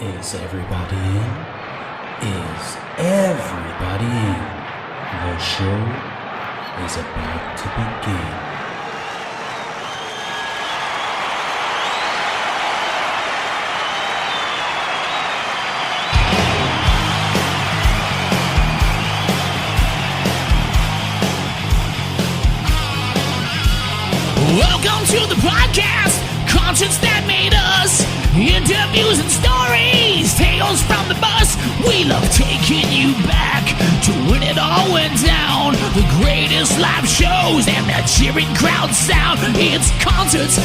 Is everybody in? Is everybody in? The show is about to begin. Welcome to the podcast, concerts that made us, interviews and stories, tales from the bus. We love taking you back to when it all went down, the greatest live shows and that cheering crowd sound. It's concerts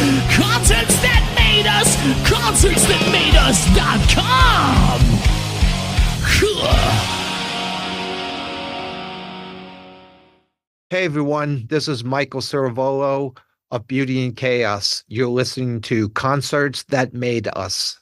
that made us, concertsthatmadeus.com. Hey everyone, this is Michael Ciravolo of Beauty and Chaos. You're listening to Concerts That Made Us.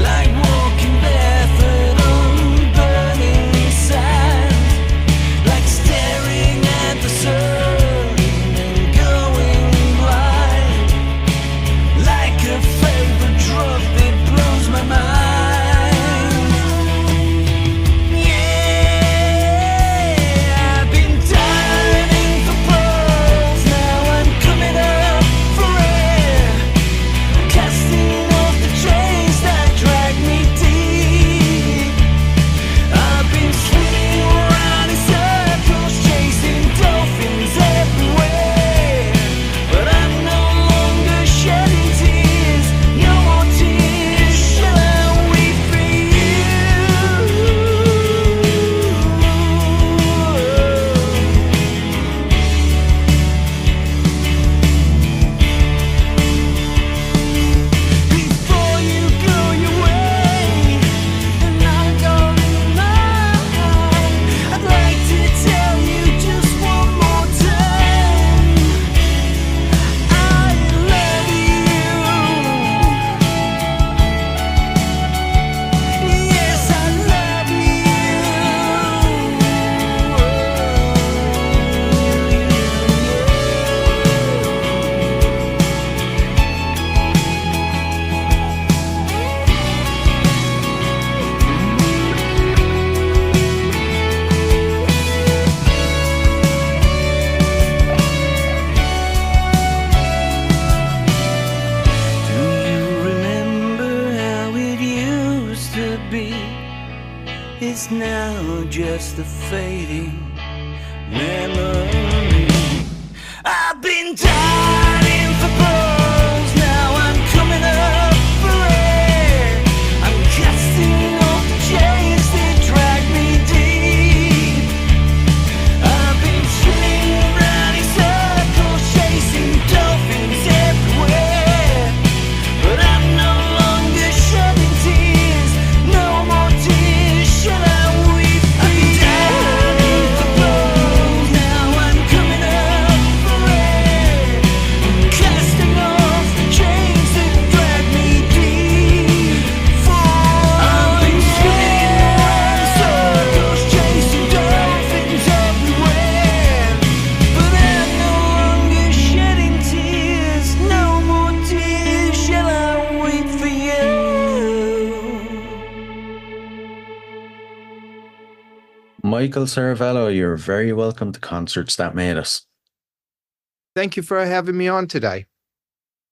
Like walking back is now just a fading memory. I've been diving for pearls, now I'm coming up for air. I'm casting off the chains that drag me deep. I've been swimming around in circles, chasing dolphins everywhere. But I'm no longer shedding tears, no more tears shall I weep for you. Diving for pearls, now I'm coming up for air. I'm casting off the chains that drag me deep. I've been swimming around in circles, chasing dolphins everywhere. But I'm no longer shedding tears, no more tears shall I weep for you. Michael Ciravolo, you're very welcome to Concerts That Made Us. Thank you for having me on today.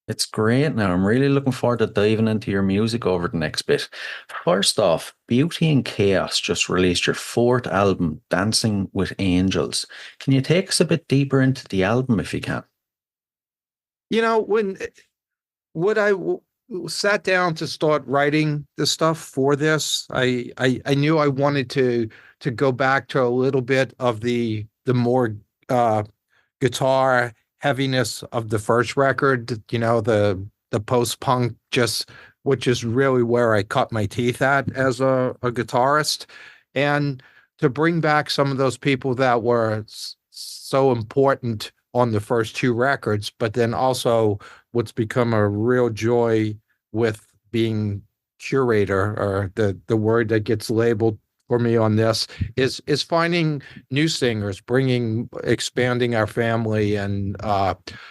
It's great now. I'm really looking forward to diving into your music over the next bit. First off, Beauty and Chaos just released your fourth album, Dancing with Angels. Can you take us a bit deeper into the album if you can? You know, when I sat down to start writing the stuff for this, I knew I wanted to go back to a little bit of the more guitar heaviness of the first record, you know, the post-punk, just which is really where I cut my teeth at as a guitarist, and to bring back some of those people that were so important on the first two records, but then also what's become a real joy with being curator, or the word that gets labeled for me on this is finding new singers, expanding our family, and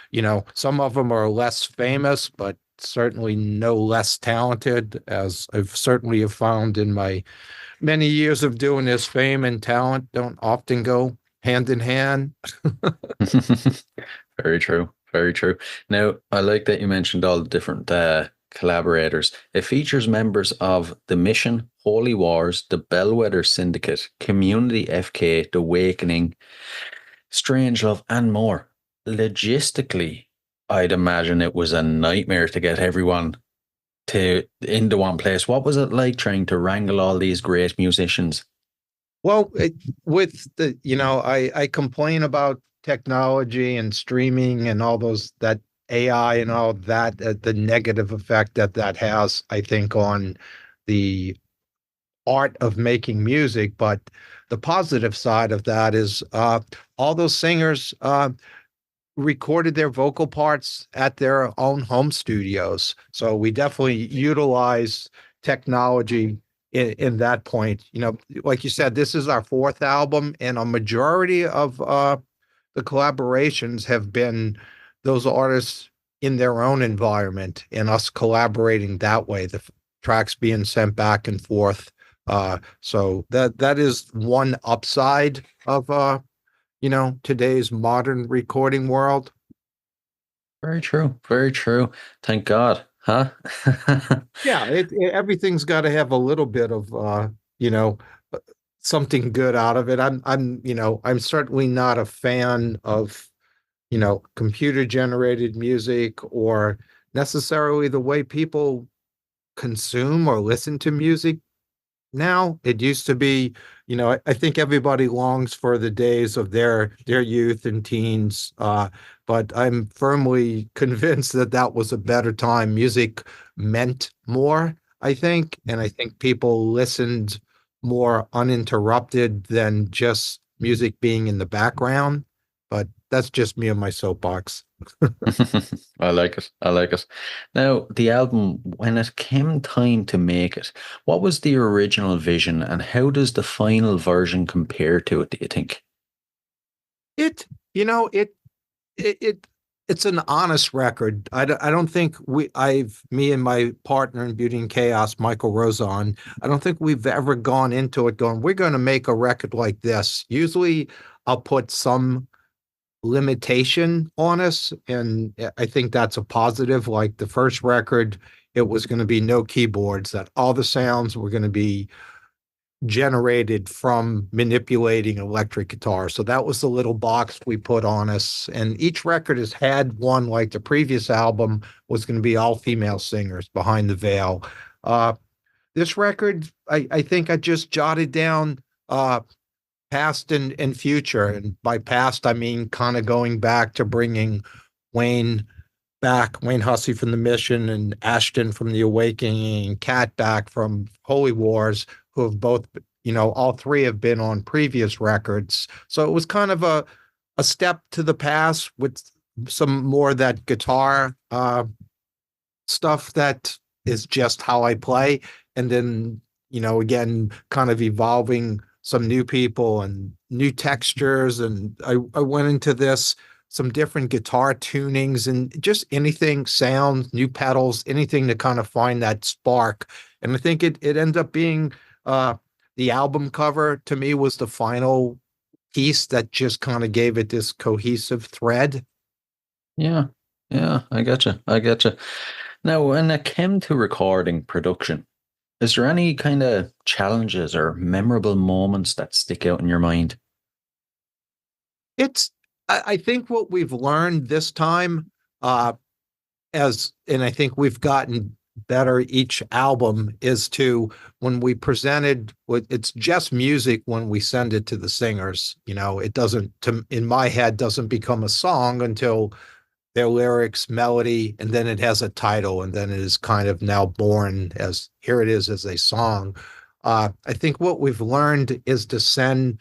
you know, some of them are less famous, but certainly no less talented, as I've certainly have found in my many years of doing this. Fame and talent don't often go hand in hand. Very true. Very true. Now, I like that you mentioned all the different collaborators. It features members of The Mission, Holy Wars, The Bellwether Syndicate, Community FK, The Awakening, Strange Love, and more. Logistically, I'd imagine it was a nightmare to get everyone into one place. What was it like trying to wrangle all these great musicians? Well, with the, you know, I complain about technology and streaming and all those, that AI and all that, the negative effect that has, I think, on the art of making music. But the positive side of that is all those singers recorded their vocal parts at their own home studios. So we definitely utilize technology in that point. You know, like you said, this is our fourth album, and a majority of the collaborations have been those artists in their own environment and us collaborating that way, the tracks being sent back and forth. So that is one upside of you know, today's modern recording world. Very true. Very true. Thank God. Huh? Yeah, everything's got to have a little bit of you know, something good out of it. You know, I'm certainly not a fan of, you know, computer generated music, or necessarily the way people consume or listen to music now. It used to be, you know, I think everybody longs for the days of their youth and teens, but I'm firmly convinced that that was a better time. Music meant more, I think, and I think people listened more uninterrupted than just music being in the background. But that's just me and my soapbox. I like it. I like it. Now, the album, when it came time to make it, what was the original vision and how does the final version compare to it, do you think? You know, it's an honest record. I don't think me and my partner in Beauty and Chaos, Michael Rozon, I don't think we've ever gone into it going, we're going to make a record like this. Usually I'll put some limitation on us, and I think that's a positive. Like the first record, it was going to be no keyboards, that all the sounds were going to be generated from manipulating electric guitar. So that was the little box we put on us. And each record has had one, like the previous album was going to be all female singers, Behind the Veil. This record, I think I just jotted down past and future. And by past, I mean kind of going back to bringing Wayne back, Wayne Hussey from The Mission and Ashton from The Awakening and Kat back from Holy Wars, who have both, all three have been on previous records. So it was kind of a step to the past with some more of that guitar stuff that is just how I play. And then, again, kind of evolving some new people and new textures. And I went into this, some different guitar tunings and just anything, sounds, new pedals, anything to kind of find that spark. And I think it ended up being the album cover to me was the final piece that just kind of gave it this cohesive thread. Yeah. Yeah. I getcha. I getcha. Now, when it came to recording production, is there any kind of challenges or memorable moments that stick out in your mind? I think what we've learned this time, and I think we've gotten better each album, is to, when we presented, it's just music when we send it to the singers. It doesn't, in my head, doesn't become a song until their lyrics, melody, and then it has a title, and then it is kind of now born as, here it is as a song. I think what we've learned is to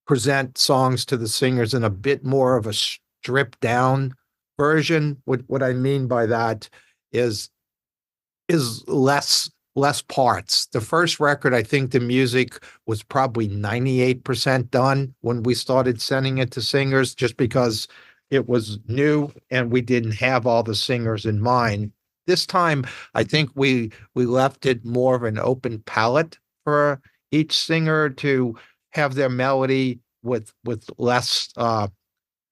present songs to the singers in a bit more of a stripped down version. What I mean by that is less parts. The first record, I think the music was probably 98% done when we started sending it to singers, just because it was new and we didn't have all the singers in mind. This time, I think we left it more of an open palette for each singer to have their melody with less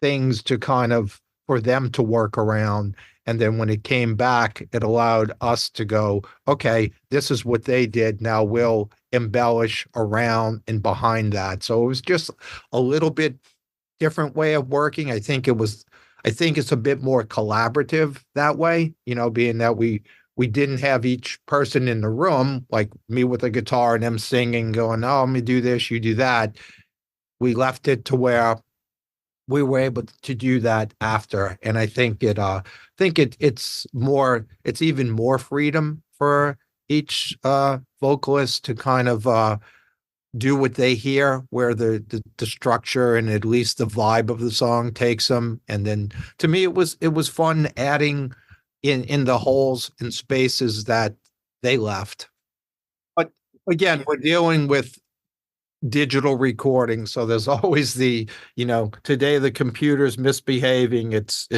things to kind of for them to work around. And then when it came back, it allowed us to go, okay, this is what they did. Now we'll embellish around and behind that. So it was just a little bit different way of working. I think it's a bit more collaborative that way, being that we didn't have each person in the room, like me with a guitar and them singing, going, oh, let me do this, you do that. We left it to where we were able to do that after. And I think it's even more freedom for each vocalist to kind of do what they hear, where the structure and at least the vibe of the song takes them. And then to me, it was fun adding in the holes and spaces that they left. But again, we're dealing with digital recording, so there's always today the computer's misbehaving. It's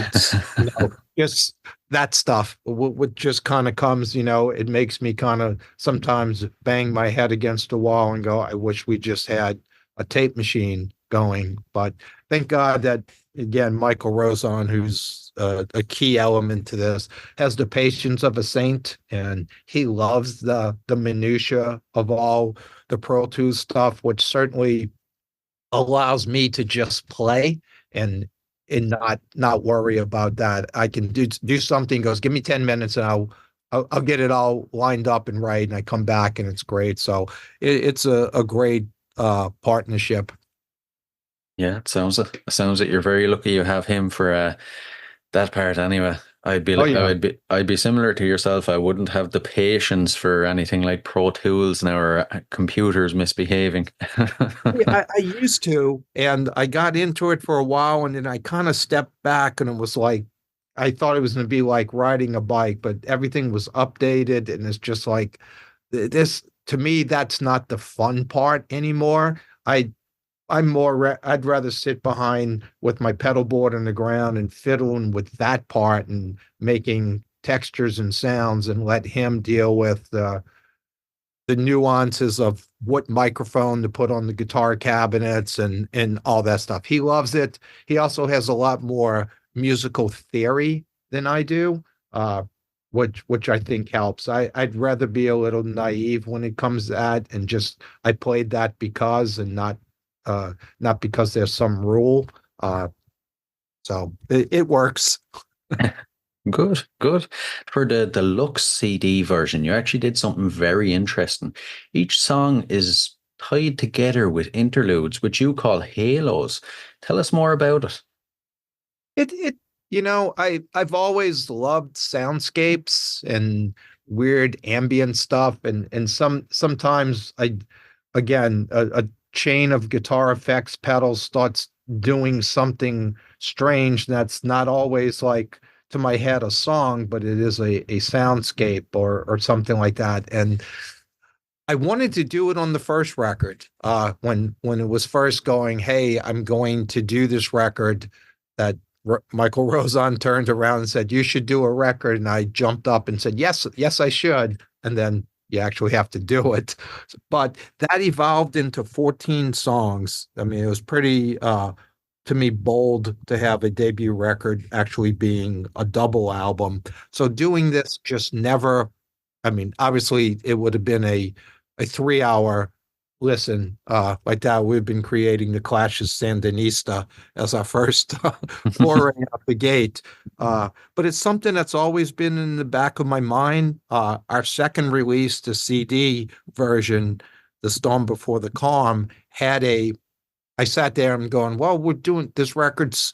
just that stuff. What just kind of comes, it makes me kind of sometimes bang my head against a wall and go, I wish we just had a tape machine going. But thank God that, again, Michael Rosen, who's a key element to this, has the patience of a saint, and he loves the minutia of all the Pro Tools stuff, which certainly allows me to just play and not worry about that. I can do something, goes, give me 10 minutes and I'll get it all lined up and right, and I come back and it's great. So it's a great partnership. Yeah, it sounds like you're very lucky you have him for that part anyway. I'd be similar to yourself. I wouldn't have the patience for anything like Pro Tools now, or computers misbehaving. I used to, and I got into it for a while, and then I kind of stepped back, and it was like, I thought it was going to be like riding a bike, but everything was updated, and it's just like this. To me, that's not the fun part anymore. I'd rather sit behind with my pedal board on the ground and fiddling with that part and making textures and sounds, and let him deal with the nuances of what microphone to put on the guitar cabinets and all that stuff. He loves it. He also has a lot more musical theory than I do. which I think helps. I'd rather be a little naive when it comes to that, and just I played that because, and not because there's some rule. So it works. Good, good. For the deluxe CD version, you actually did something very interesting. Each song is tied together with interludes, which you call halos. Tell us more about it. It I've always loved soundscapes and weird ambient stuff, and sometimes a chain of guitar effects pedals starts doing something strange that's not always like to my head a song, but it is a soundscape or something like that. And I wanted to do it on the first record. When it was first going, hey, I'm going to do this record, that Michael Rosen turned around and said, you should do a record. And I jumped up and said, yes, yes, I should. And then you actually have to do it. But that evolved into 14 songs. I mean, it was pretty, to me, bold to have a debut record actually being a double album. So doing this just never, I mean, obviously it would have been a 3 hour listen like that. We've been creating the Clash's Sandinista as our first foray out the gate. But it's something that's always been in the back of my mind. Our second release, the CD version, The Storm Before the Calm, I sat there and going, well, we're doing this record's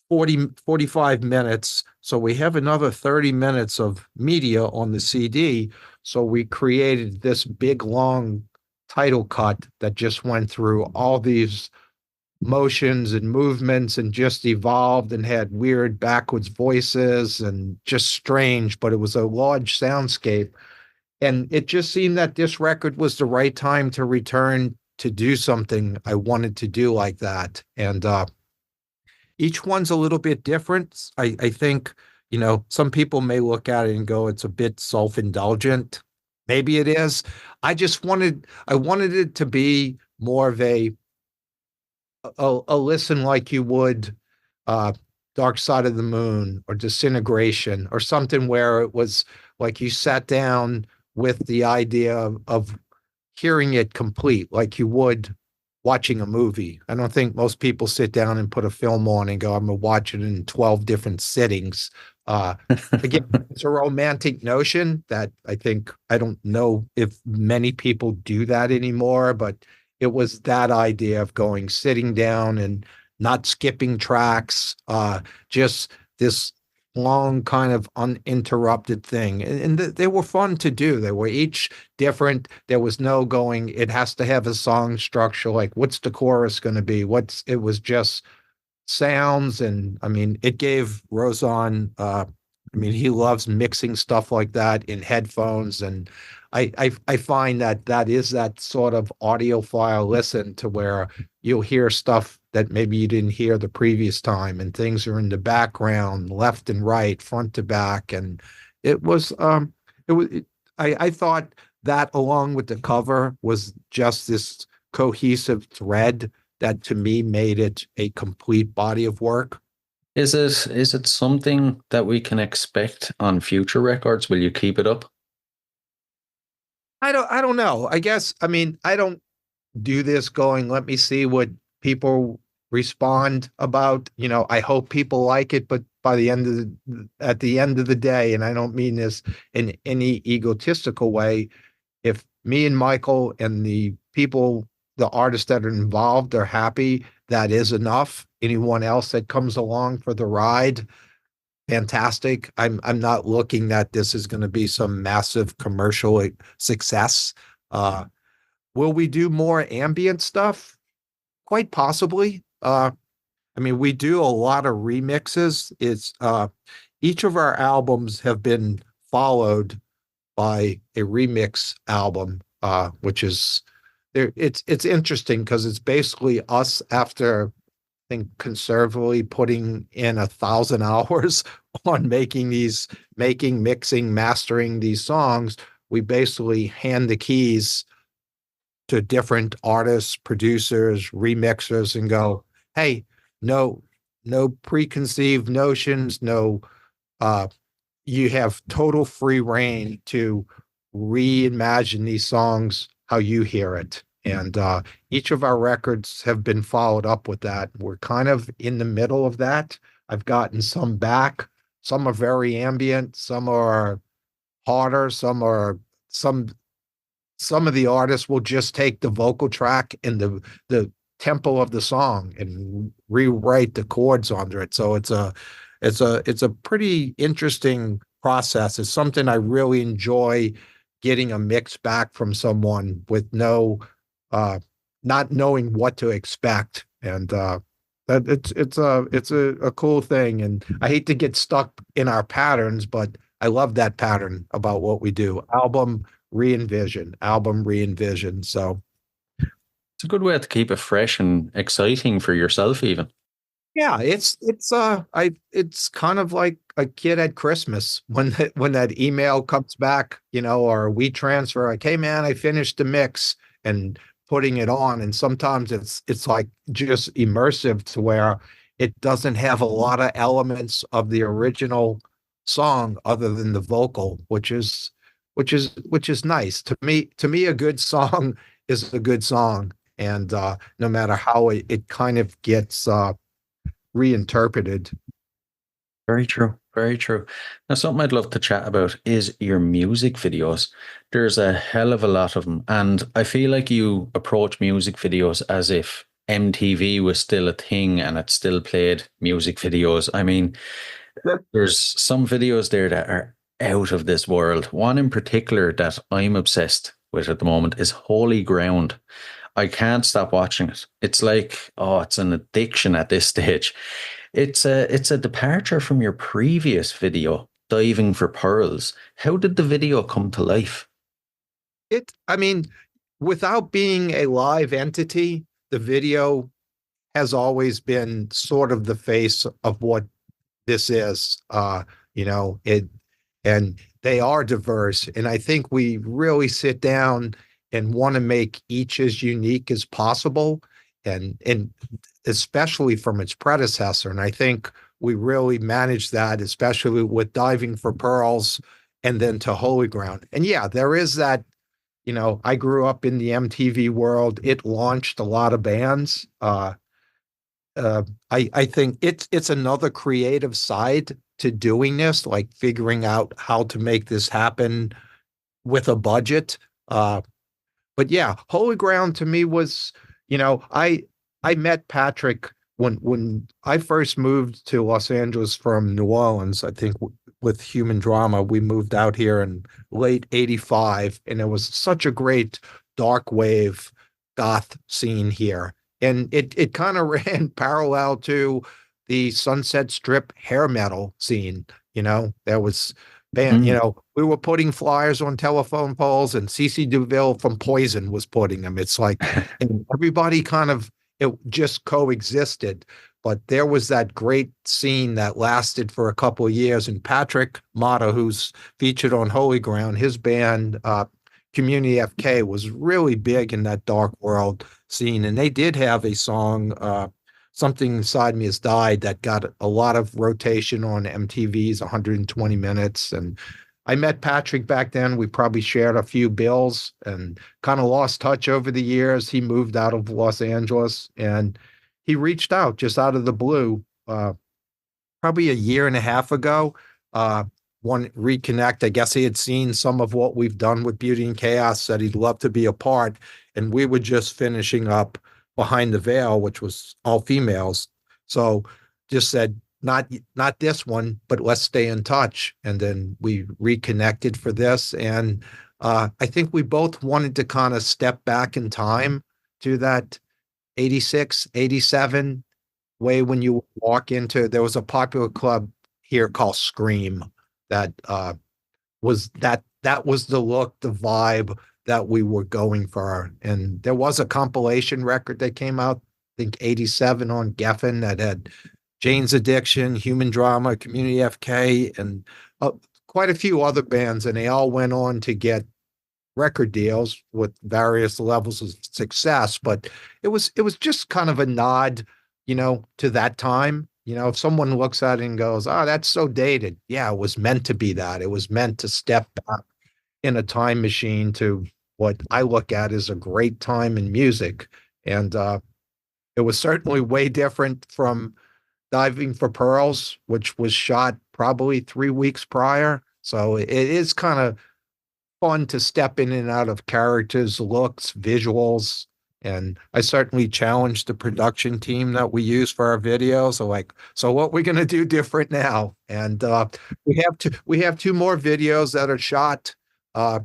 45 minutes. So we have another 30 minutes of media on the CD. So we created this big, long title cut that just went through all these motions and movements and just evolved and had weird backwards voices and just strange, but it was a large soundscape. And it just seemed that this record was the right time to return to do something I wanted to do like that. And each one's a little bit different. I think, some people may look at it and go, it's a bit self-indulgent. Maybe it is. I wanted it to be more of a listen like you would Dark Side of the Moon or Disintegration or something where it was like you sat down with the idea of hearing it complete like you would watching a movie. I don't think most people sit down and put a film on and go, I'm gonna watch it in 12 different sittings. Again, it's a romantic notion that I don't know if many people do that anymore, but it was that idea of sitting down and not skipping tracks, just this long kind of uninterrupted thing. And they were fun to do. They were each different. There was no going, it has to have a song structure, like what's the chorus going to be? It was just sounds. And I mean, it gave Rosen, he loves mixing stuff like that in headphones. And I find that is that sort of audiophile listen to where you'll hear stuff that maybe you didn't hear the previous time, and things are in the background, left and right, front to back. And it was, I thought that along with the cover was just this cohesive thread that to me made it a complete body of work. Is it something that we can expect on future records? Will you keep it up? I don't know. I guess, I don't do this going, let me see what people respond about. I hope people like it, but at the end of the day, and I don't mean this in any egotistical way, if me and Michael and the artists that are involved are happy, that is enough. Anyone else that comes along for the ride, fantastic. I'm not looking that this is going to be some massive commercial success. Will we do more ambient stuff? Quite possibly. We do a lot of remixes. Each of our albums have been followed by a remix album, which is there. It's interesting because it's basically us after, I think, conservatively putting in 1,000 hours on mixing, mastering these songs. We basically hand the keys to different artists, producers, remixers, and go, hey, no preconceived notions, no you have total free reign to reimagine these songs how you hear it. And each of our records have been followed up with that. We're kind of in the middle of that. I've gotten some back. Some are very ambient, some are harder, some some of the artists will just take the vocal track and the tempo of the song and rewrite the chords under it. So it's a pretty interesting process. It's something I really enjoy, getting a mix back from someone with no not knowing what to expect. And that it's a cool thing. And I hate to get stuck in our patterns, but I love that pattern about what we do. Album re-envision. So It's a good way to keep it fresh and exciting for yourself, even. yeah, it's kind of like a kid at Christmas when when that email comes back, or we transfer like, hey man, I finished the mix, and putting it on. And sometimes it's like just immersive to where it doesn't have a lot of elements of the original song other than the vocal, which is nice. To me, a good song is a good song. And no matter how it kind of gets reinterpreted. Very true. Very true. Now, something I'd love to chat about is your music videos. There's a hell of a lot of them. And I feel like you approach music videos as if MTV was still a thing and it still played music videos. I mean, there's some videos there that are out of this world. One in particular that I'm obsessed with at the moment is Holy Ground. I can't stop watching it. It's like, oh, it's an addiction at this stage. It's a departure from your previous video, Diving for Pearls. How did the video come to life? I mean, without being a live entity, the video has always been sort of the face of what this is. It and they are diverse. And I think we really sit down and want to make each as unique as possible. And especially from its predecessor. And I think we really managed that, especially with Diving for Pearls and then to Holy Ground. And yeah, there is that, I grew up in the MTV world. It launched a lot of bands. I think it's another creative side to doing this, like figuring out how to make this happen with a budget. But yeah, Holy Ground to me was, I met Patrick when I first moved to Los Angeles from New Orleans. I think with Human Drama, we moved out here in late '85, and it was such a great dark wave goth scene here. And it kind of ran parallel to the Sunset Strip hair metal scene. There was band, we were putting flyers on telephone poles, and CC DeVille from Poison was putting them. It's like, and everybody kind of, it just coexisted. But there was that great scene that lasted for a couple of years. And Patrick Mata, who's featured on Holy Ground, his band, Community FK, was really big in that dark world scene. And they did have a song, Something Inside Me Has Died, that got a lot of rotation on MTV's 120 Minutes. And I met Patrick back then. We probably shared a few bills and kind of lost touch over the years. He moved out of Los Angeles, and he reached out just out of the blue, probably a year and a half ago. Want to reconnect. I guess he had seen some of what we've done with Beauty and Chaos, said he'd love to be a part. And we were just finishing up Behind the Veil, which was all females. So just said, not this one, but let's stay in touch. And then we reconnected for this. And I think we both wanted to kind of step back in time to that 86, 87 way. When you walk into, there was a popular club here called Scream that that was the look, the vibe that we were going for. And there was a compilation record that came out, I think 87, on Geffen, that had Jane's Addiction, Human Drama, Community FK, and quite a few other bands. And they all went on to get record deals with various levels of success. But it was just kind of a nod, to that time. If someone looks at it and goes, "Oh, that's so dated." Yeah, it was meant to be that. It was meant to step back in a time machine to what I look at as a great time in music. And it was certainly way different from Diving for Pearls, which was shot probably 3 weeks prior. So it is kind of fun to step in and out of characters, looks, visuals. And I certainly challenged the production team that we use for our videos. So what we're going to do different now? And we have two more videos that are shot, uh,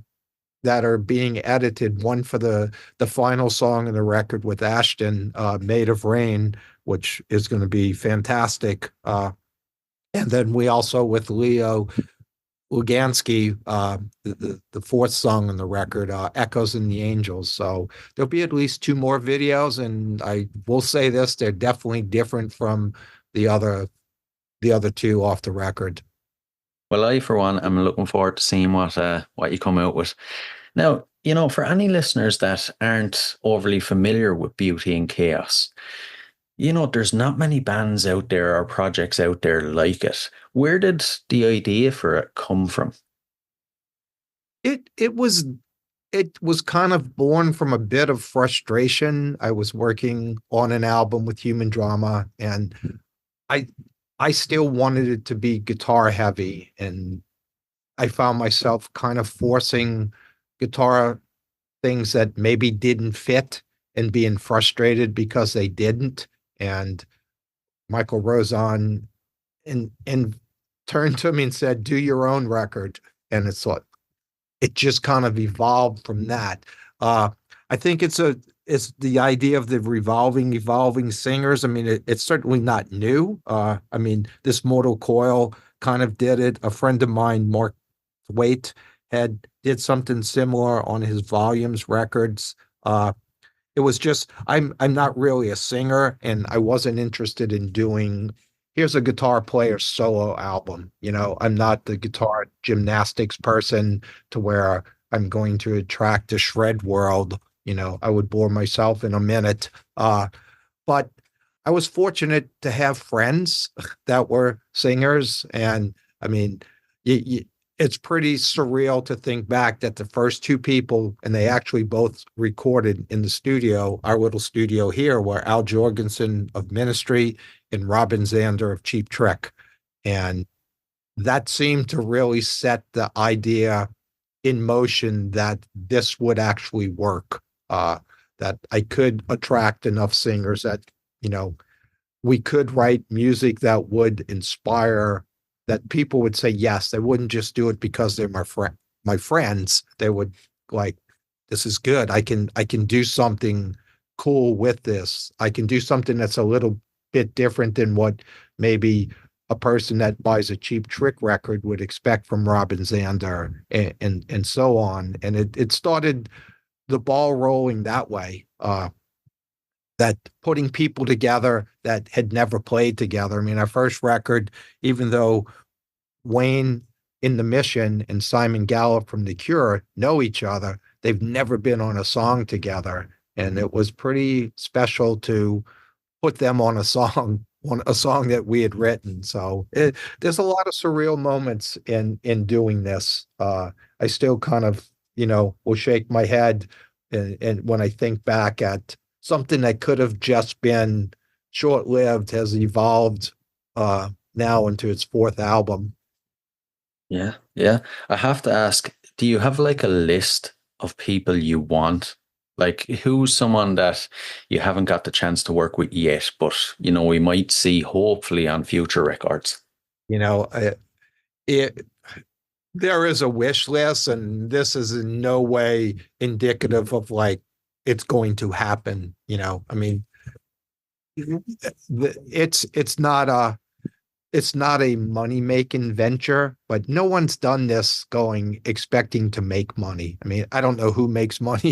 that are being edited. One for the final song in the record with Ashton, "Made of Rain," which is going to be fantastic. And then we also with Leo Lugansky, the fourth song on the record, "Echoes in the Angels." So there'll be at least two more videos, and I will say this: they're definitely different from the other two off the record. Well, I, for one, am looking forward to seeing what you come out with. Now, for any listeners that aren't overly familiar with Beauty and Chaos, there's not many bands out there or projects out there like it. Where did the idea for it come from? It was kind of born from a bit of frustration. I was working on an album with Human Drama, and I I still wanted it to be guitar heavy, and I found myself kind of forcing guitar things that maybe didn't fit and being frustrated because they didn't. And Michael Rozon and turned to me and said, "Do your own record." And it just kind of evolved from that. Uh, I think it's the idea of the evolving singers. I mean, it's certainly not new. I mean, this Mortal Coil kind of did it. A friend of mine, Mark Waite, did something similar on his Volumes records. It was just I'm not really a singer, and I wasn't interested in doing, here's a guitar player solo album. I'm not the guitar gymnastics person to where I'm going to attract the shred world. I would bore myself in a minute. But I was fortunate to have friends that were singers, and I mean, it's pretty surreal to think back that the first two people, and they actually both recorded in the studio, our little studio here, were Al Jorgensen of Ministry and Robin Zander of Cheap Trick. And that seemed to really set the idea in motion that this would actually work, that I could attract enough singers that, we could write music that would inspire, that people would say yes. They wouldn't just do it because they're my friends. They would like, this is good. I can do something cool with this. I can do something that's a little bit different than what maybe a person that buys a Cheap Trick record would expect from Robin Zander, and so on. And it started the ball rolling that way. That putting people together that had never played together. I mean, our first record, even though Wayne in The Mission and Simon Gallup from The Cure know each other, they've never been on a song together. And it was pretty special to put them on a song that we had written. So there's a lot of surreal moments in doing this. I still kind of, will shake my head and when I think back at something that could have just been short-lived has evolved now into its fourth album. Yeah, yeah. I have to ask, do you have like a list of people you want? Like, who's someone that you haven't got the chance to work with yet, but we might see hopefully on future records? It there is a wish list, and this is in no way indicative of like it's going to happen. I mean, it's not a money-making venture, but no one's done this expecting to make money. I mean, I don't know who makes money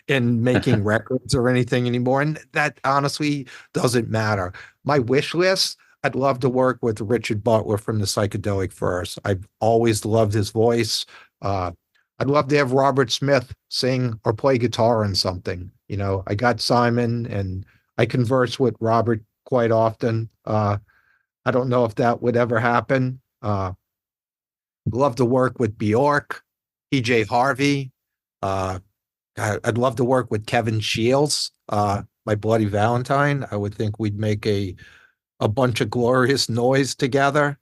in making records or anything anymore, and that honestly doesn't matter. My wish list, I'd love to work with Richard Butler from the Psychedelic Furs. I've always loved his voice. I'd love to have Robert Smith sing or play guitar in something. I got Simon, and I converse with Robert quite often. I don't know if that would ever happen. Love to work with Bjork, PJ Harvey. Uh, I'd love to work with Kevin Shields, My Bloody Valentine. I would think we'd make a bunch of glorious noise together.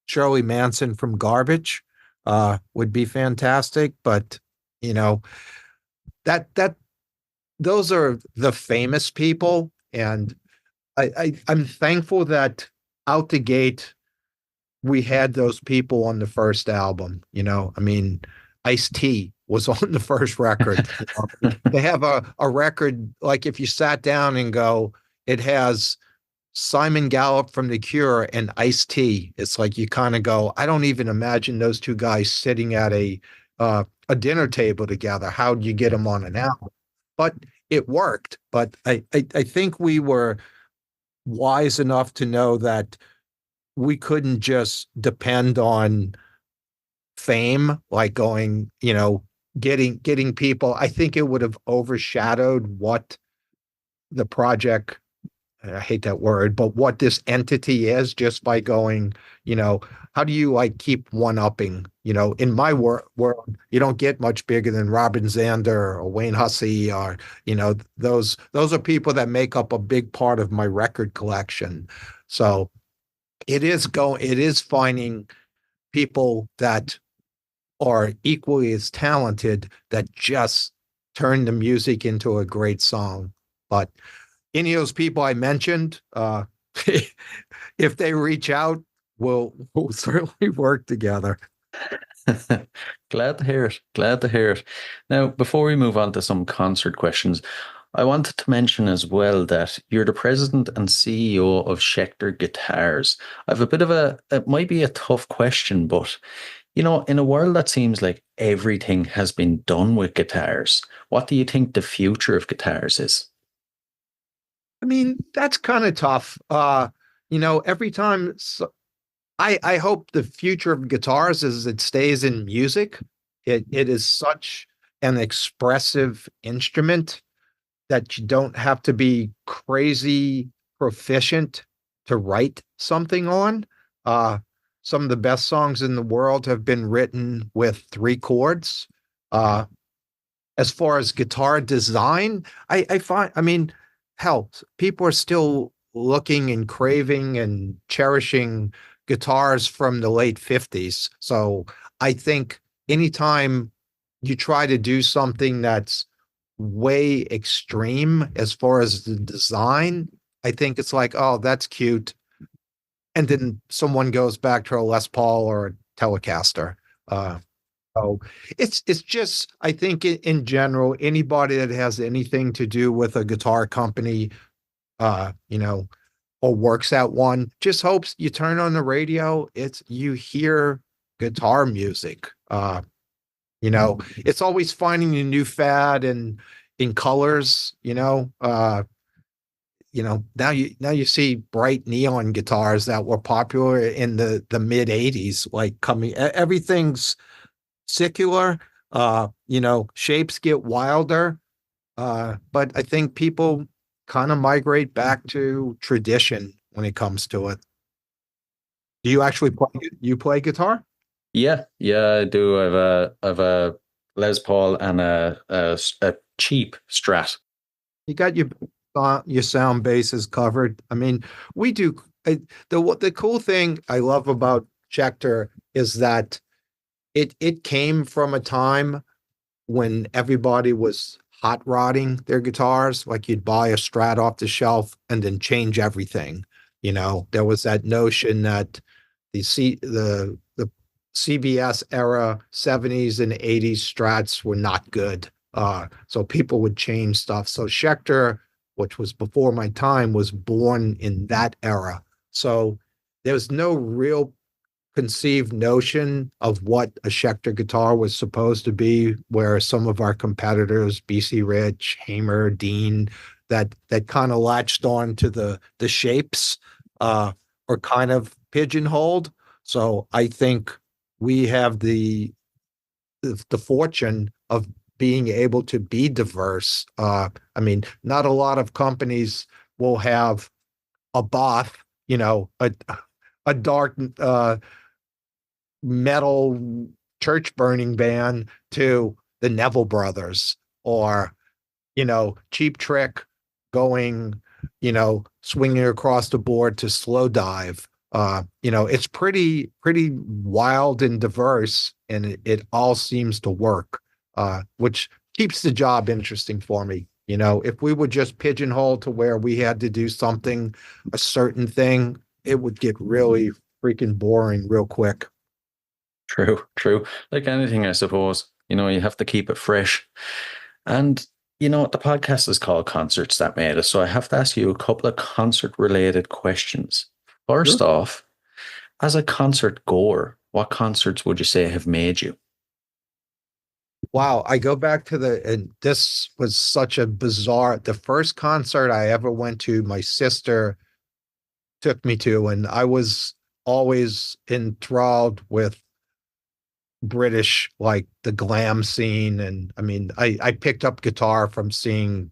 Shirley Manson from Garbage would be fantastic, but you know that those are the famous people, and I'm thankful that out the gate we had those people on the first album. I mean, Ice-T was on the first record. They have a record, like if you sat down and go, it has Simon Gallup from The Cure and Ice-T. It's like you kind of go, I don't even imagine those two guys sitting at a dinner table together. How'd you get them on an album? But it worked. But I think we were wise enough to know that we couldn't just depend on fame, like going, getting people. I think it would have overshadowed what the project, I hate that word, but what this entity is, just by going, how do you like keep one upping? In my world, you don't get much bigger than Robin Zander or Wayne Hussey, or, those are people that make up a big part of my record collection. So it is finding people that are equally as talented that just turn the music into a great song. But any of those people I mentioned, if they reach out, we'll certainly work together. Glad to hear it. Glad to hear it. Now, before we move on to some concert questions, I wanted to mention as well that you're the president and CEO of Schecter Guitars. I have a bit of it might be a tough question, but in a world that seems like everything has been done with guitars, what do you think the future of guitars is? I mean, that's kind of tough. Every time I hope the future of guitars is it stays in music. It is such an expressive instrument that you don't have to be crazy proficient to write something on. Some of the best songs in the world have been written with three chords. As far as guitar design, I find, I mean, hell, people are still looking and craving and cherishing guitars from the late 50s. So I think anytime you try to do something that's way extreme as far as the design, I think it's like, oh, that's cute. And then someone goes back to a Les Paul or a Telecaster. So it's just, I think in general, anybody that has anything to do with a guitar company, uh, you know, or works at one, just hopes you turn on the radio, you hear guitar music. It's always finding a new fad and in colors, now you see bright neon guitars that were popular in the mid 80s, like everything's secular, shapes get wilder. But I think people kind of migrate back to tradition when it comes to it. Do you actually play guitar? Yeah, I do. I've a Les Paul and a cheap Strat. You got your sound bases covered. I mean, we do. The cool thing I love about Schecter is that it came from a time when everybody was hot rodding their guitars. Like you'd buy a Strat off the shelf and then change everything. There was that notion that the CBS era 70s and 80s Strats were not good. So people would change stuff. So Schecter, which was before my time, was born in that era. So there's no real conceived notion of what a Schecter guitar was supposed to be, where some of our competitors, BC Rich, Hamer, Dean, that kind of latched on to the shapes, or kind of pigeonholed. So I think we have the fortune of being able to be diverse. I mean, not a lot of companies will have a Both you know, a dark metal church burning band to the Neville Brothers, or Cheap Trick going, swinging across the board to Slow Dive. It's pretty wild and diverse, and it all seems to work, which keeps the job interesting for me. If we would just pigeonhole to where we had to do something, a certain thing, it would get really freaking boring real quick. True, true. Like anything, I suppose, you have to keep it fresh. And, the podcast is called Concerts That Made Us. So I have to ask you a couple of concert related questions. First Sure. off, as a concert goer, what concerts would you say have made you? Wow, I go back to and this was such a the first concert I ever went to, my sister took me to, and I was always enthralled with British, like the glam scene. And I mean, I picked up guitar from seeing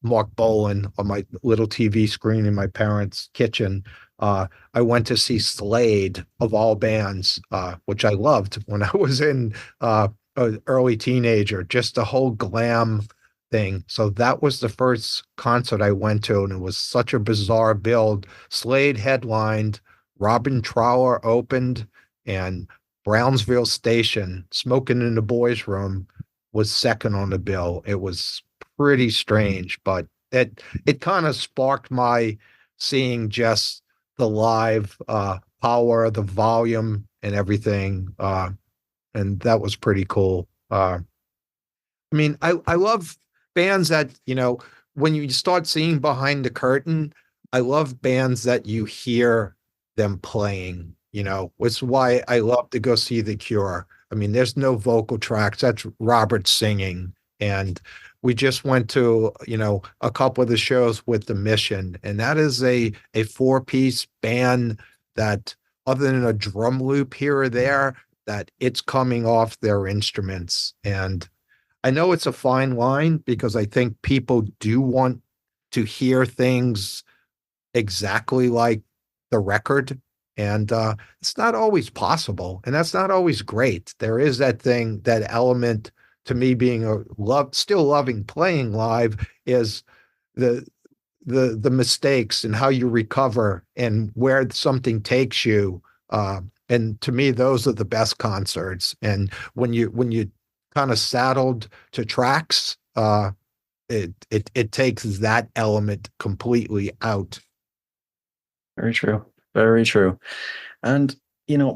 Mark Bolan on my little TV screen in my parents' kitchen. I went to see Slade of all bands, which I loved when I was in an early teenager, just the whole glam thing. So that was the first concert I went to, and it was such a bizarre build. Slade headlined, Robin Trower opened, and Brownsville Station, Smoking in the Boys Room, was second on the bill. It was pretty strange, but it kind of sparked my seeing just the live power, the volume, and everything. And that was pretty cool. I mean, I love bands that, when you start seeing behind the curtain, I love bands that you hear them playing, which is why I love to go see The Cure. I mean, there's no vocal tracks. That's Robert singing. And we just went to, a couple of the shows with The Mission, and that is a four-piece band that, other than a drum loop here or there, that it's coming off their instruments. And I know it's a fine line, because I think people do want to hear things exactly like the record. And it's not always possible. And that's not always great. There is that thing, that element to me being still loving playing live, is the the mistakes and how you recover and where something takes you. And to me, those are the best concerts. And when you kind of saddled to tracks, it takes that element completely out. Very true. Very true. And,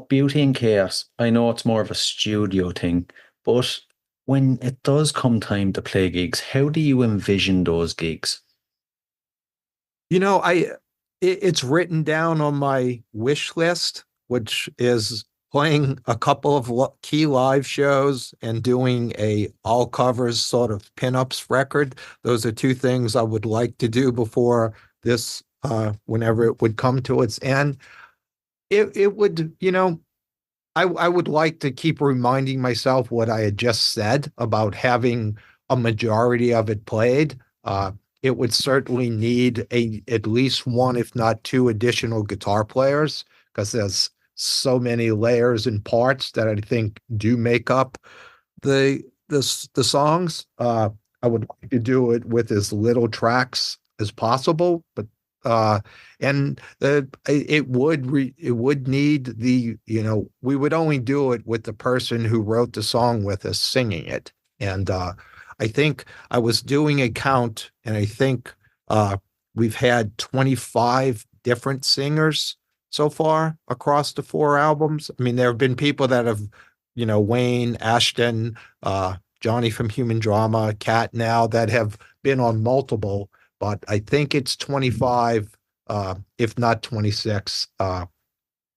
Beauty and Chaos, I know it's more of a studio thing, but when it does come time to play gigs, how do you envision those gigs? It's written down on my wish list, which is playing a couple of key live shows and doing a all covers sort of pinups record. Those are two things I would like to do before this, whenever it would come to its end. It would, I would like to keep reminding myself what I had just said about having a majority of it played. It would certainly need at least one, if not two, additional guitar players, because there's so many layers and parts that I think do make up the songs. I would like to do it with as little tracks as possible, but and it would need we would only do it with the person who wrote the song with us singing it. And I think I was doing a count, and I think we've had 25 different singers so far across the four albums. I mean, there have been people that have, Wayne, Ashton, Johnny from Human Drama, Kat now, that have been on multiple, but I think it's 25, if not 26.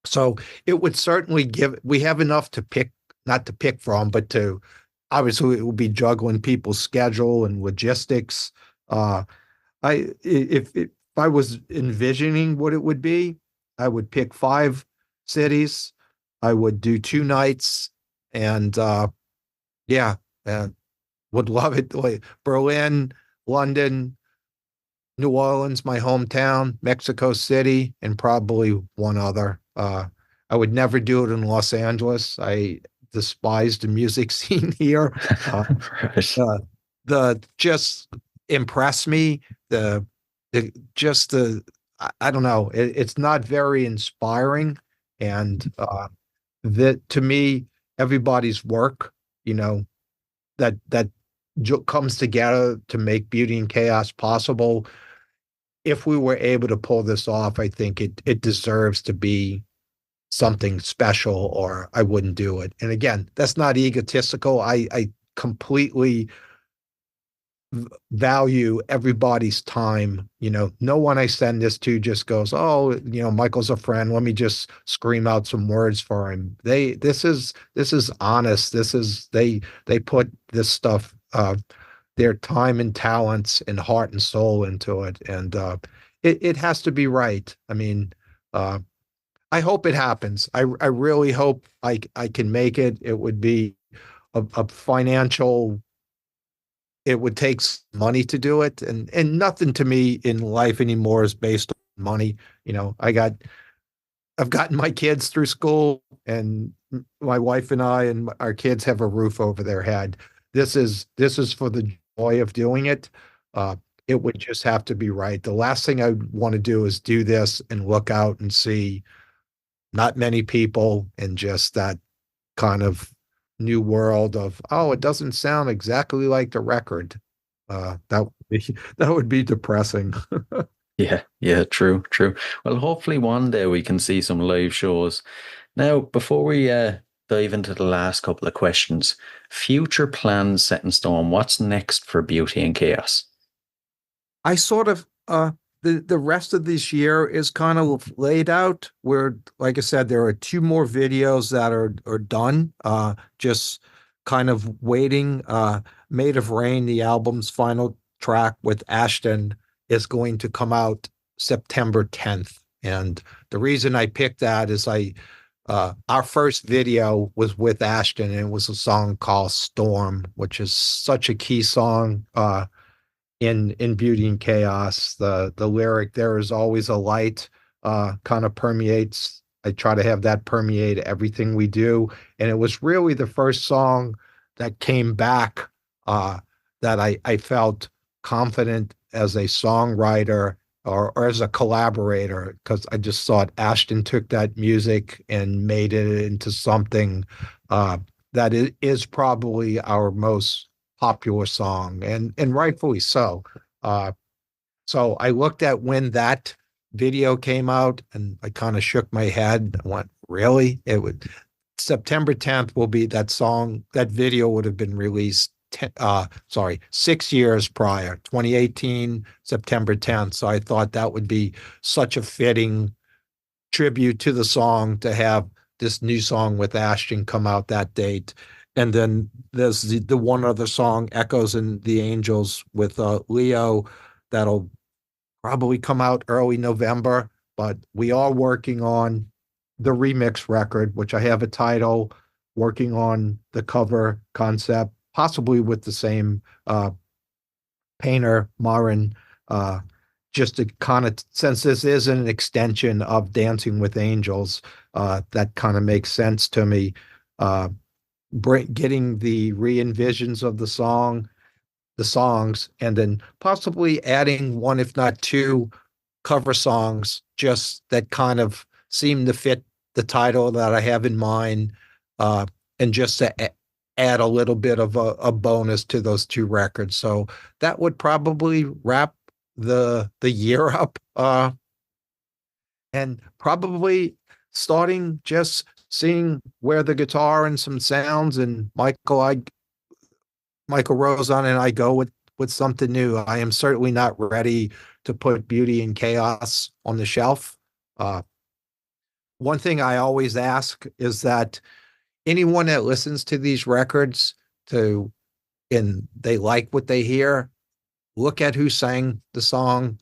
So it would certainly we have enough to pick, not to pick from, but to, obviously it will be juggling people's schedule and logistics. If I was envisioning what it would be, I would pick 5 cities. I would do 2 nights, and yeah, would love it. Like Berlin, London, New Orleans, my hometown, Mexico City, and probably one other. I would never do it in Los Angeles. I despise the music scene here. Uh, Right. uh, the just impress me. The the just the I don't know. It's not very inspiring, and that to me, everybody's work, you know, that comes together to make Beauty and Chaos possible. If we were able to pull this off, I think it deserves to be something special, or I wouldn't do it. And again, that's not egotistical. I completely value everybody's time. No one I send this to just goes, oh, Michael's a friend. Let me just scream out some words for him. This is honest. They put this stuff, their time and talents and heart and soul into it. And it has to be right. I mean, uh, I hope it happens. I really hope I can make it. It would be a financial, it would take money to do it. And nothing to me in life anymore is based on money. I've gotten my kids through school, and my wife and I and our kids have a roof over their head. This is for the joy of doing it. Uh, it would just have to be right. The last thing I want to do is do this and look out and see not many people and just that kind of new world of, oh, it doesn't sound exactly like the record. That would be that would be depressing. Yeah, yeah, true, true. Well, hopefully one day we can see some live shows. Now, before we dive into the last couple of questions, future plans set in stone. What's next for Beauty and Chaos? I sort of the rest of this year is kind of laid out where, like I said, there are two more videos that are done. Just kind of waiting. Made of Rain, the album's final track with Ashton, is going to come out September 10th. And the reason I picked that is our first video was with Ashton, and it was a song called Storm, which is such a key song in Beauty and Chaos. The lyric, there is always a light, kind of permeates. I try to have that permeate everything we do. And it was really the first song that came back, that I felt confident as a songwriter, or as a collaborator, because I just thought Ashton took that music and made it into something that is probably our most popular song, and rightfully so. So I looked at when that video came out, and I kind of shook my head. I went, really? It would September 10th will be that song. That video would have been released 6 years prior, 2018, September 10th. So I thought that would be such a fitting tribute to the song to have this new song with Ashton come out that date. And then there's the one other song, Echoes and the Angels, with Leo, that'll probably come out early November. But we are working on the remix record, which I have a title, working on the cover concept, possibly with the same painter, Marin, just to kind of, since this is an extension of Dancing with Angels, that kind of makes sense to me. Getting the re-envisions of the songs, and then possibly adding one, if not two, cover songs, just that kind of seem to fit the title that I have in mind, and just to add a little bit of a bonus to those two records. So that would probably wrap the year up, and probably starting just seeing where the guitar and some sounds, and Michael Rosen and I go with something new. I am certainly not ready to put Beauty and Chaos on the shelf. One thing I always ask is that anyone that listens to these records and they like what they hear, look at who sang the song,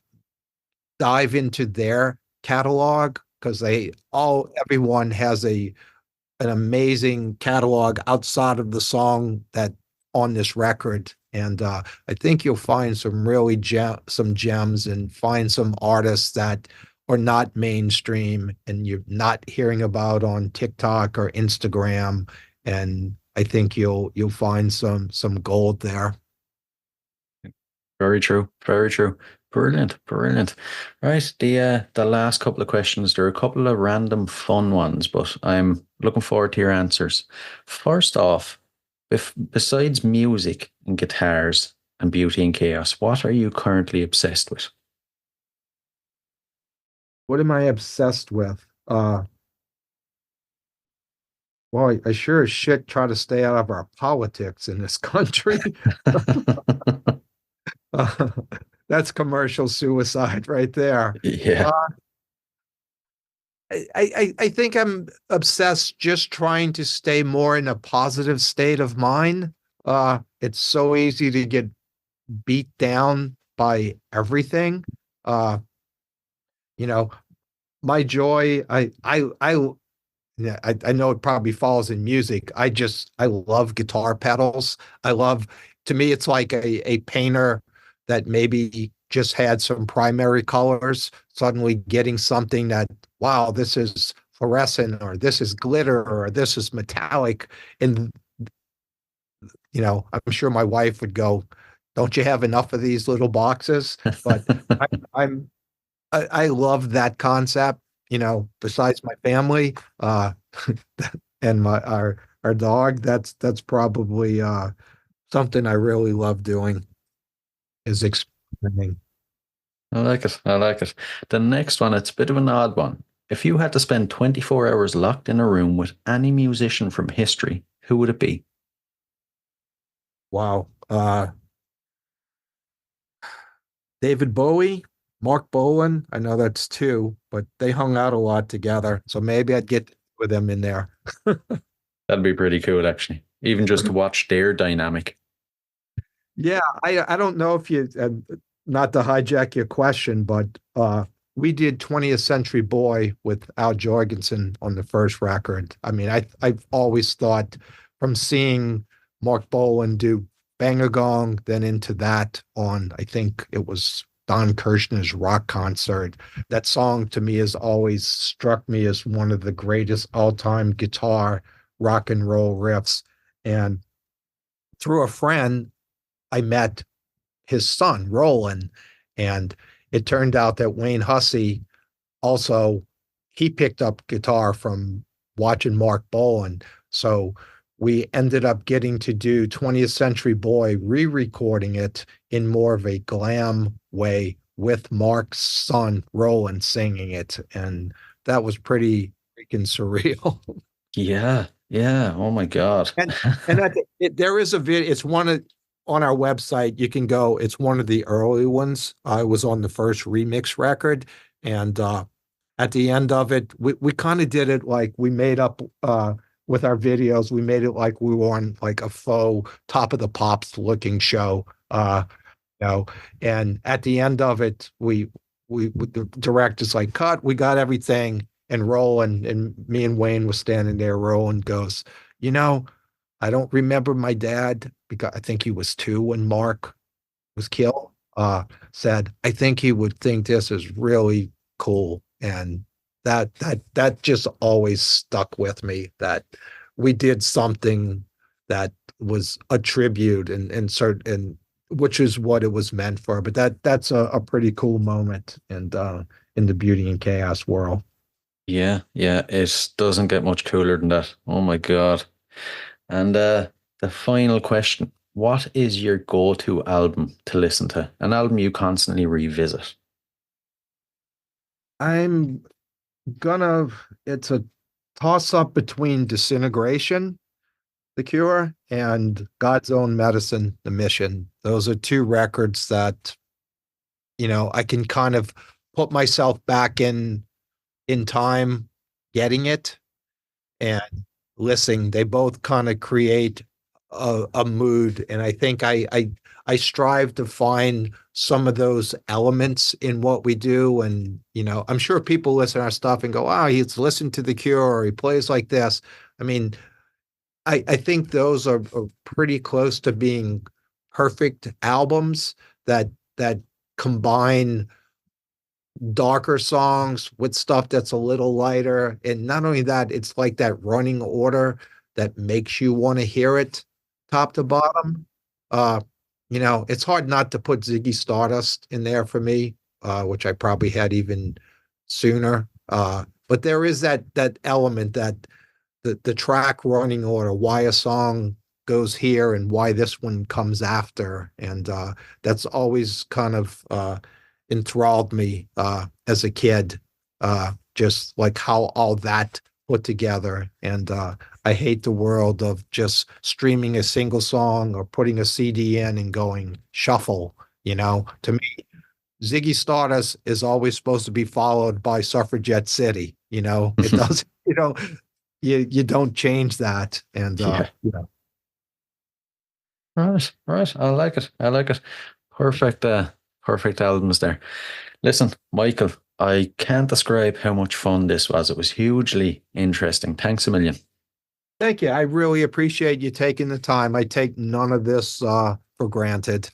dive into their catalog, because everyone has an amazing catalog outside of the song that on this record. And I think you'll find some really some gems and find some artists that are not mainstream and you're not hearing about on TikTok or Instagram. And I think you'll find some gold there. Very true. Very true. Brilliant. Brilliant. Right. The last couple of questions, there are a couple of random fun ones, but I'm looking forward to your answers. First off, besides music and guitars and Beauty and Chaos, what are you currently obsessed with? What am I obsessed with? Well, I sure as shit try to stay out of our politics in this country. Uh, that's commercial suicide right there. Yeah. Uh, I think I'm obsessed just trying to stay more in a positive state of mind. It's so easy to get beat down by everything. Uh, you know, my joy, yeah, I know it probably falls in music. I love guitar pedals. To me, it's like a painter that maybe just had some primary colors, suddenly getting something that, wow, this is fluorescent or this is glitter or this is metallic. And, I'm sure my wife would go, don't you have enough of these little boxes? But I, I'm, I love that concept, besides my family, and our dog, that's probably something I really love doing is experimenting. I like it. I like it. The next one, it's a bit of an odd one. If you had to spend 24 hours locked in a room with any musician from history, who would it be? Wow. David Bowie, Mark Bolan, I know that's two, but they hung out a lot together. So maybe I'd get with them in there. That'd be pretty cool, actually. Even just to watch their dynamic. Yeah, I don't know if you not to hijack your question, but we did 20th Century Boy with Al Jorgensen on the first record. I mean, I've always thought from seeing Mark Bolan do Bang a Gong, then into that on, I think it was Don Kirshner's rock concert. That song to me has always struck me as one of the greatest all-time guitar rock and roll riffs. And through a friend, I met his son, Roland, and it turned out that Wayne Hussey also he picked up guitar from watching Mark Bolan. So we ended up getting to do 20th Century Boy, re-recording it in more of a glam way with Mark's son, Roland, singing it. And that was pretty freaking surreal. Yeah. Yeah. Oh my God. And there is a video. It's on our website. You can go. It's one of the early ones. I was on the first remix record, and at the end of it, we kind of did it like we made up with our videos. We made it like we were on like a faux Top of the Pops looking show. You know, and at the end of it, the director's like, cut. We got everything. And Roland and me and Wayne was standing there. Roland goes, I don't remember my dad because I think he was 2 when Mark was killed. Said, I think he would think this is really cool. And that just always stuck with me that we did something that was a tribute and which is what it was meant for. But that's a pretty cool moment and in the Beauty and Chaos world. Yeah. Yeah. It doesn't get much cooler than that. Oh my God. And the final question, what is your go-to album to listen to? An album you constantly revisit? I'm it's a toss up between Disintegration, The Cure, and God's Own Medicine, The Mission. Those are 2 records that, I can kind of put myself back in time getting it and listening. They both kind of create a mood. And I think I strive to find some of those elements in what we do. And, I'm sure people listen to our stuff and go, wow, he's listened to The Cure or he plays like this. I mean, I think those are pretty close to being perfect albums that combine darker songs with stuff that's a little lighter. And not only that, it's like that running order that makes you want to hear it top to bottom. It's hard not to put Ziggy Stardust in there for me, which I probably had even sooner. But there is that element that the track running order, why a song goes here and why this one comes after. And that's always kind of enthralled me as a kid, just like how all that put together. And I hate the world of just streaming a single song or putting a CD in and going shuffle. To me, Ziggy Stardust is always supposed to be followed by Suffragette City. It doesn't, you don't change that. And, Right. I like it. Perfect, perfect albums there. Listen, Michael, I can't describe how much fun this was. It was hugely interesting. Thanks a million. Thank you. I really appreciate you taking the time. I take none of this for granted.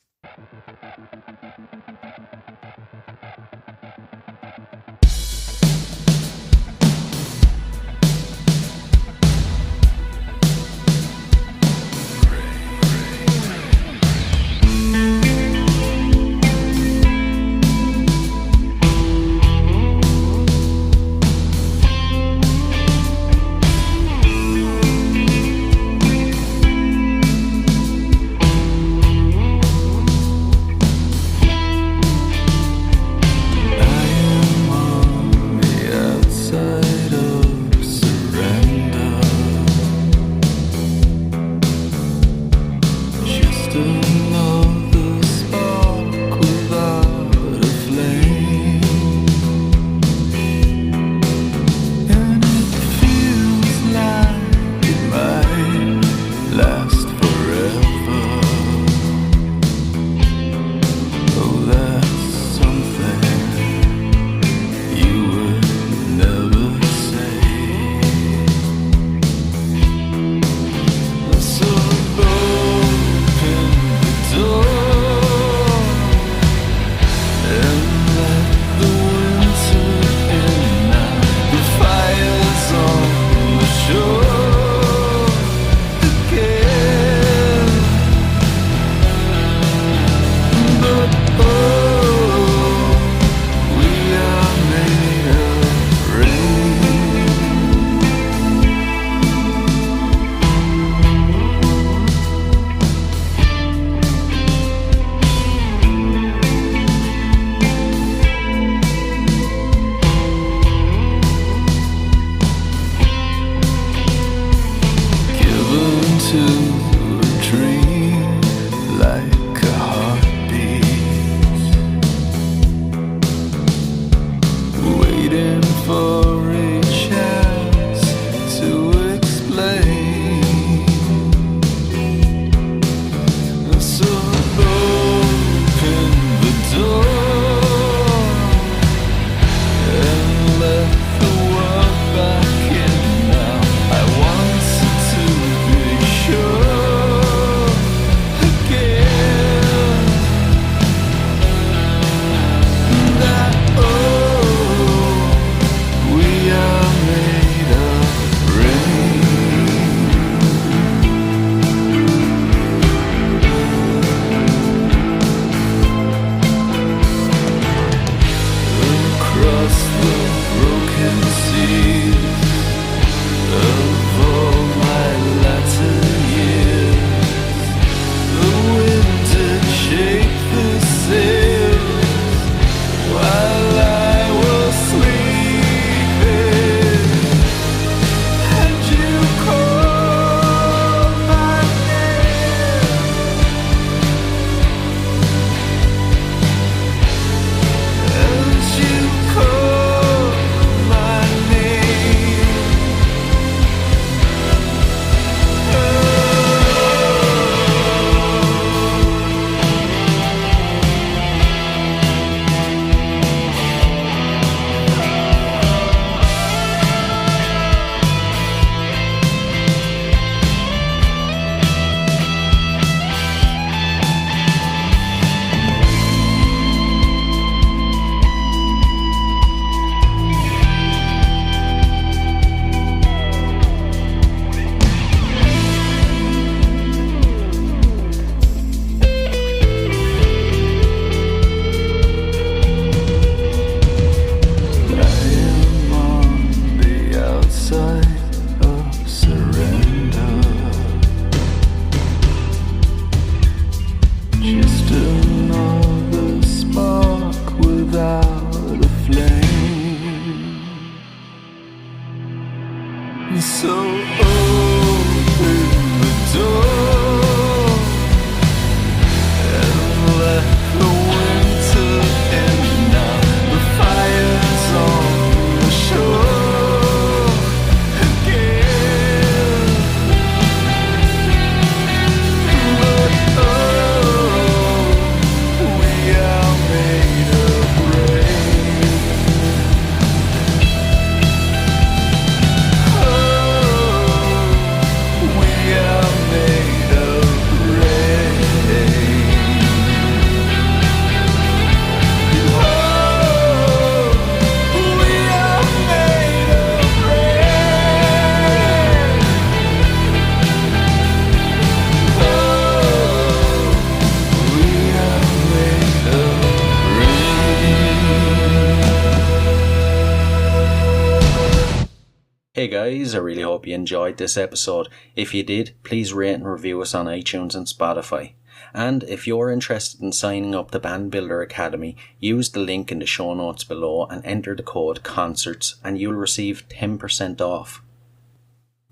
Hey guys, I really hope you enjoyed this episode. If you did, please rate and review us on iTunes and Spotify. And if you're interested in signing up to Band Builder Academy, use the link in the show notes below and enter the code CONCERTS and you'll receive 10% off.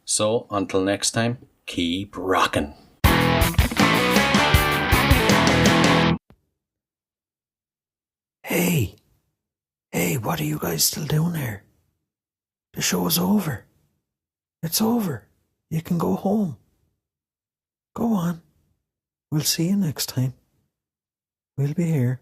So, until next time, keep rocking. Hey, what are you guys still doing here? The show's over. It's over. You can go home. Go on. We'll see you next time. We'll be here.